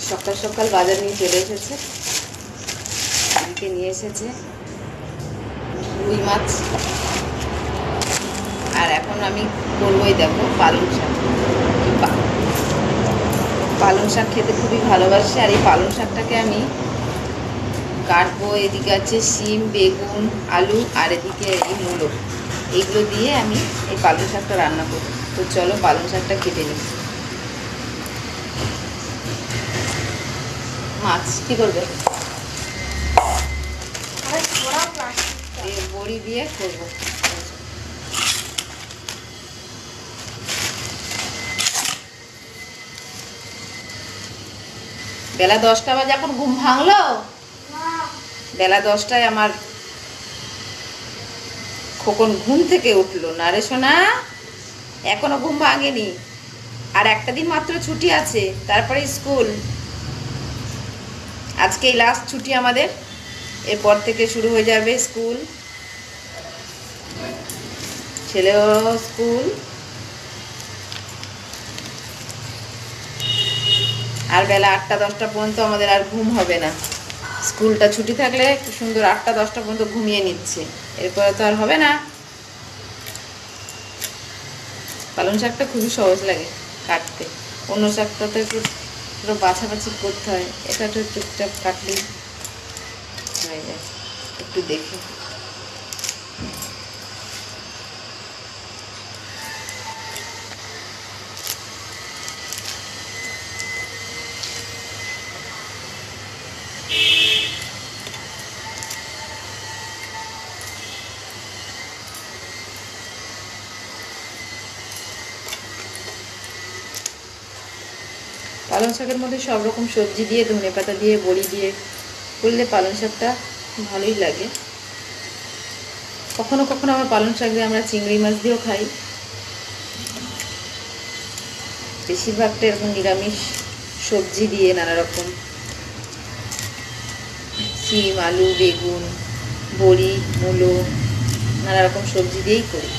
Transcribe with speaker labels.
Speaker 1: সকাল সকাল বাজার নিয়ে চলে এসেছে, এদিকে নিয়ে এসেছে রুই মাছ। আর এখন আমি করবোই দেখো পালং শাক। পালং শাক খেতে খুবই ভালোবাসি। আর এই পালং শাকটাকে আমি কাটবো। এদিকে আছে শিম, বেগুন, আলু, আর এদিকে এই মূলো, এইগুলো দিয়ে আমি এই পালং শাকটা রান্না করব। তো চলো পালং শাকটা কেটে নিই। মাছ কী করবে? বড়ি দিয়ে করবো। বেলা 10টা বাজে, এখন ঘুম ভাঙলো? বেলা 10টায় আমার খোকন ঘুম থেকে উঠলো না রে সোনা, এখনো ঘুম ভাঙেনি। আর একটা দিন মাত্র ছুটি আছে, তারপরে স্কুল। আজকেই লাস্ট ছুটি আমাদের, এরপর থেকে শুরু হয়ে যাবে স্কুল। ছেলেও স্কুল। আর বেলা 8টা-10টা পর্যন্ত আমাদের আর ঘুম হবে না। স্কুলটা ছুটি থাকলে কি সুন্দর 8টা-10টা পর্যন্ত ঘুমিয়ে নিচ্ছে, এরপরে তো আর হবে না। পালং শাকটা খুবই সহজ লাগে কাটতে, অন্য শাকটা তো একটু বাছাবাছি করতে হয়, এটা একটু চুপচাপ কাটলেই হয়ে যায়। একটু দেখে পালং শাকের মধ্যে সব রকম সবজি দিয়ে, ধনে পাতা দিয়ে, বড়ি দিয়ে করলে পালং শাকটা ভালোই লাগে। কখনো কখনো আমার পালং শাক দিয়ে আমরা চিংড়ি মাছ দিয়েও খাই। বেশিরভাগটা এরকম নিরামিষ সবজি দিয়ে, নানা রকম শিম, আলু, বেগুন, বড়ি, মূলো, নানা রকম সবজি দিয়েই করি।